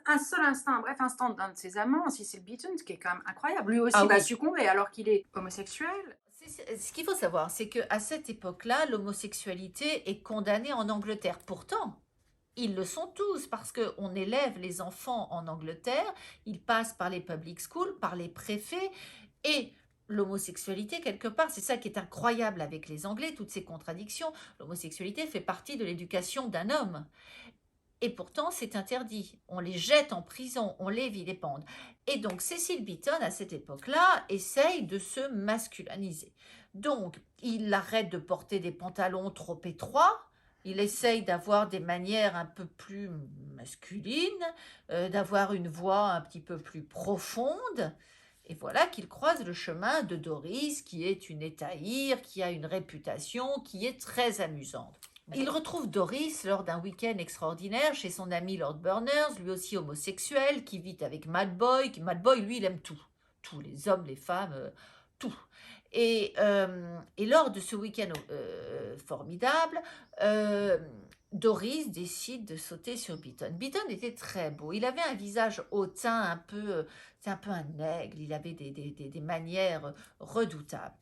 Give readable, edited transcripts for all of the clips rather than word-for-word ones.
un seul instant, un bref instant d'un de ses amants, Cecil Beaton, ce qui est quand même incroyable. Lui Ah aussi va oui. succomber alors qu'il est homosexuel. Ce qu'il faut savoir, c'est qu'à cette époque-là, l'homosexualité est condamnée en Angleterre. Pourtant, ils le sont tous parce qu'on élève les enfants en Angleterre, ils passent par les public schools, par les préfets, et l'homosexualité, quelque part, c'est ça qui est incroyable avec les Anglais, toutes ces contradictions, l'homosexualité fait partie de l'éducation d'un homme. Et pourtant, c'est interdit. On les jette en prison, on les vilipende. Et donc, Cecil Beaton, à cette époque-là, essaye de se masculiniser. Donc, il arrête de porter des pantalons trop étroits, il essaye d'avoir des manières un peu plus masculines, d'avoir une voix un petit peu plus profonde. Et voilà qu'il croise le chemin de Doris, qui est une étaïre, qui a une réputation, qui est très amusante. Il retrouve Doris lors d'un week-end extraordinaire chez son ami Lord Berners, lui aussi homosexuel, qui vit avec Mad Boy. Mad Boy, lui, il aime tout. Tous les hommes, les femmes, tout. Et lors de ce week-end formidable, euh, Doris décide de sauter sur Beaton. Beaton était très beau. Il avait un visage hautain, c'est un peu un aigle. Il avait des manières redoutables.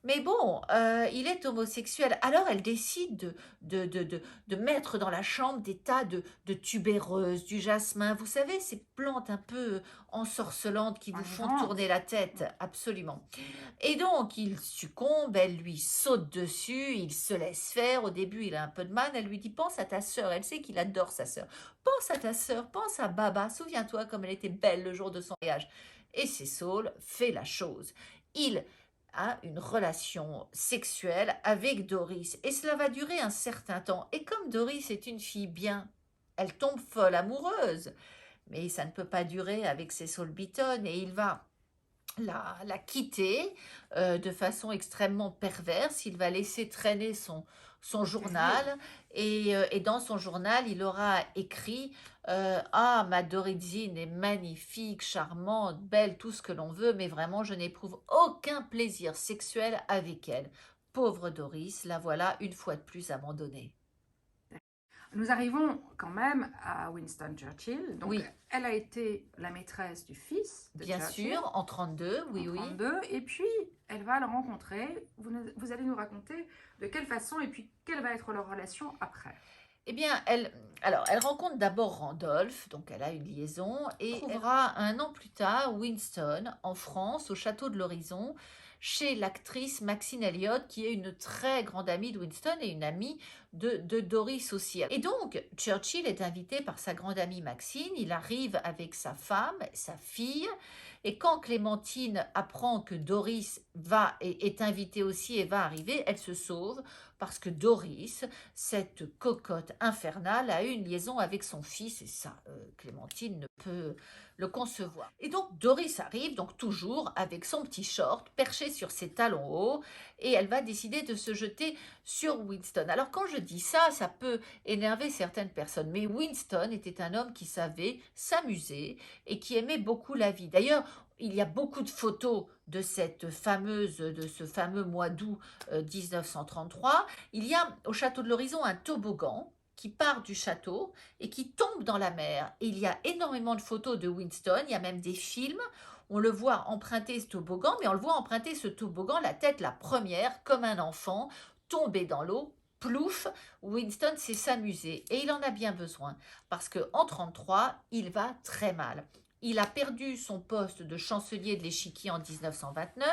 Mais bon, il est homosexuel. Alors elle décide de mettre dans la chambre des tas de tubéreuses, du jasmin. Vous savez, ces plantes un peu ensorcelantes qui vous font Enivrante. tourner la tête, absolument. Et donc, il succombe, elle lui saute dessus, il se laisse faire. Au début, il a un peu de mal. Elle lui dit, pense à ta sœur. Elle sait qu'il adore sa sœur. Pense à ta sœur, pense à Baba. Souviens-toi comme elle était belle le jour de son mariage. Et Cecil fait la chose. Il a une relation sexuelle avec Doris. Et cela va durer un certain temps. Et comme Doris est une fille bien, elle tombe folle amoureuse. Mais ça ne peut pas durer avec Cecil Beaton et il va la quitter de façon extrêmement perverse. Il va laisser traîner son journal et dans son journal, il aura écrit ah, ma Dorizine est magnifique, charmante, belle, tout ce que l'on veut, mais vraiment, je n'éprouve aucun plaisir sexuel avec elle. Pauvre Doris, la voilà une fois de plus abandonnée. Nous arrivons quand même à Winston Churchill. Donc, Oui, elle a été la maîtresse du fils de bien Churchill sûr, en 32, en oui, oui. 32, et puis elle va le rencontrer. Vous allez nous raconter de quelle façon et puis quelle va être leur relation après. Eh bien, elle rencontre d'abord Randolph, donc elle a une liaison, et elle trouvera un an plus tard Winston en France, au château de l'Horizon, chez l'actrice Maxine Elliott, qui est une très grande amie de Winston et une amie de Doris aussi. Et donc, Churchill est invité par sa grande amie Maxine, il arrive avec sa femme, sa fille, et quand Clémentine apprend que Doris est invitée aussi et va arriver, elle se sauve parce que Doris, cette cocotte infernale, a eu une liaison avec son fils et ça, Clémentine ne peut le concevoir. Et donc Doris arrive, donc toujours avec son petit short, perché sur ses talons hauts, et elle va décider de se jeter sur Winston. Alors quand je dis ça, ça peut énerver certaines personnes, mais Winston était un homme qui savait s'amuser et qui aimait beaucoup la vie. D'ailleurs, il y a beaucoup de photos de de ce fameux mois d'août 1933. Il y a au château de l'Horizon un toboggan qui part du château et qui tombe dans la mer. Et il y a énormément de photos de Winston, il y a même des films. On le voit emprunter ce toboggan, mais on le voit emprunter ce toboggan, la tête la première, comme un enfant, tomber dans l'eau, plouf, Winston sait s'amuser. Et il en a bien besoin, parce qu'en 1933, il va très mal. Il a perdu son poste de chancelier de l'échiquier en 1929.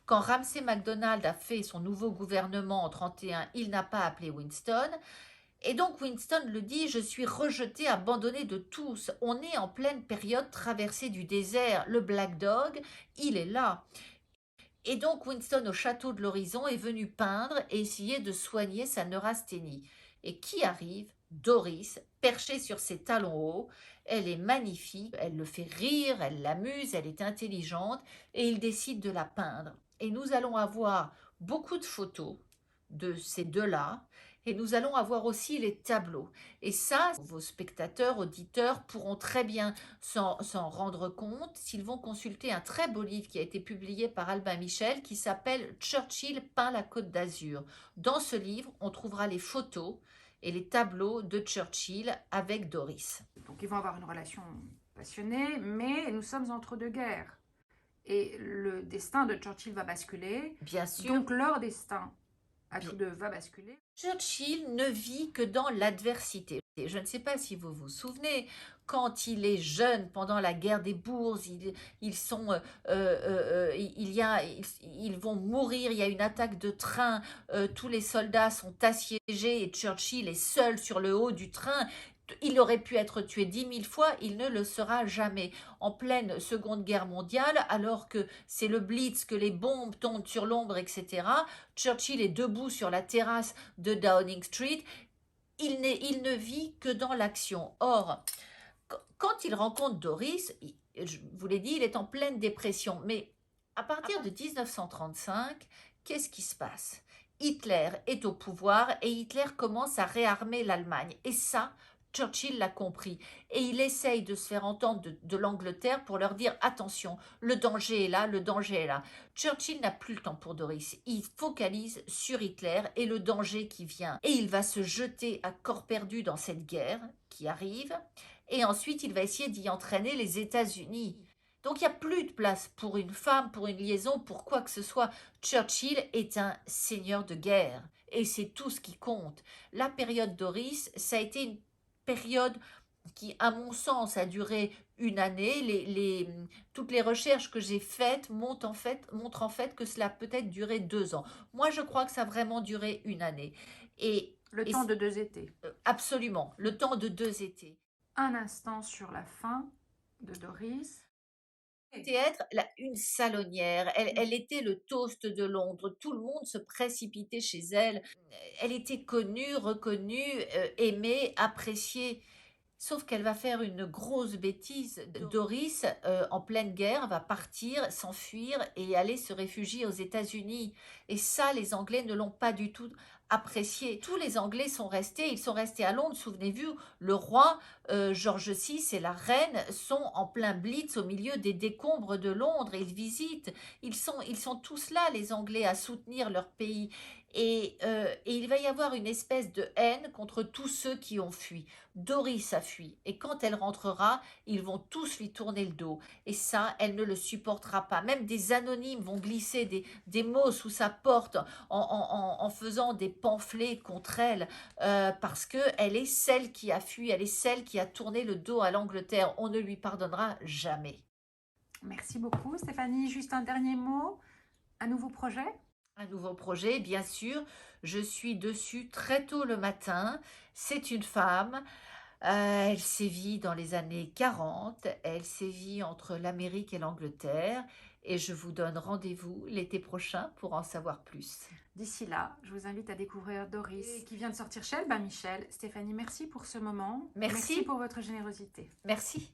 Quand Ramsay MacDonald a fait son nouveau gouvernement en 1931, il n'a pas appelé Winston. Et donc Winston le dit, je suis rejeté, abandonné de tous. On est en pleine période traversée du désert. Le Black Dog, il est là. Et donc Winston au château de l'Horizon est venu peindre et essayer de soigner sa neurasthénie. Et qui arrive? Doris, perchée sur ses talons hauts. Elle est magnifique, elle le fait rire, elle l'amuse, elle est intelligente et il décide de la peindre. Et nous allons avoir beaucoup de photos de ces deux-là et nous allons avoir aussi les tableaux. Et ça, vos spectateurs, auditeurs pourront très bien s'en rendre compte s'ils vont consulter un très beau livre qui a été publié par Albin Michel qui s'appelle Churchill peint la Côte d'Azur. Dans ce livre, on trouvera les photos et les tableaux de Churchill avec Doris. Donc ils vont avoir une relation passionnée, mais nous sommes entre deux guerres. Et le destin de Churchill va basculer. Bien sûr. Donc leur destin à tous deux va basculer. Churchill ne vit que dans l'adversité. Je ne sais pas si vous vous souvenez, quand il est jeune, pendant la guerre des Bourses, ils vont mourir, il y a une attaque de train, tous les soldats sont assiégés et Churchill est seul sur le haut du train. Il aurait pu être tué 10 000 fois, il ne le sera jamais. En pleine Seconde Guerre mondiale, alors que c'est le Blitz, que les bombes tombent sur Londres, etc., Churchill est debout sur la terrasse de Downing Street. Il ne vit que dans l'action. Or, quand il rencontre Doris, je vous l'ai dit, il est en pleine dépression. Mais à partir de 1935, qu'est-ce qui se passe? Hitler est au pouvoir et Hitler commence à réarmer l'Allemagne. Et ça, Churchill l'a compris. Et il essaye de se faire entendre de l'Angleterre pour leur dire attention, le danger est là, le danger est là. Churchill n'a plus le temps pour Doris. Il focalise sur Hitler et le danger qui vient. Et il va se jeter à corps perdu dans cette guerre qui arrive. Et ensuite, il va essayer d'y entraîner les États-Unis. Donc, il n'y a plus de place pour une femme, pour une liaison, pour quoi que ce soit. Churchill est un seigneur de guerre. Et c'est tout ce qui compte. La période Doris, ça a été une période qui, à mon sens, a duré une année. Toutes les recherches que j'ai faites montrent en fait que cela a peut-être duré 2 ans. Moi, je crois que ça a vraiment duré une année. Le temps de 2 étés. Absolument, le temps de 2 étés. Un instant sur la fin de Doris. C'était être une salonnière. Elle était le toast de Londres. Tout le monde se précipitait chez elle. Elle était connue, reconnue, aimée, appréciée. Sauf qu'elle va faire une grosse bêtise. Doris, en pleine guerre, va partir, s'enfuir et aller se réfugier aux États-Unis. Et ça, les Anglais ne l'ont pas du tout apprécié. Tous les Anglais sont restés, ils sont restés à Londres. Souvenez-vous, le roi, George VI et la reine sont en plein blitz au milieu des décombres de Londres. Ils visitent. Ils sont tous là, les Anglais, à soutenir leur pays. Et il va y avoir une espèce de haine contre tous ceux qui ont fui. Doris a fui et quand elle rentrera, ils vont tous lui tourner le dos. Et ça, elle ne le supportera pas. Même des anonymes vont glisser des mots sous sa porte en faisant des pamphlets contre elle parce qu'elle est celle qui a fui, elle est celle qui a tourné le dos à l'Angleterre. On ne lui pardonnera jamais. Merci beaucoup Stéphanie. Juste un dernier mot. Un nouveau projet? Un nouveau projet, bien sûr. Je suis dessus très tôt le matin. C'est une femme. Elle sévit dans les années 40. Elle sévit entre l'Amérique et l'Angleterre. Et je vous donne rendez-vous l'été prochain pour en savoir plus. D'ici là, je vous invite à découvrir Doris qui vient de sortir chez Albin Michel. Stéphanie, merci pour ce moment. Merci pour votre générosité. Merci.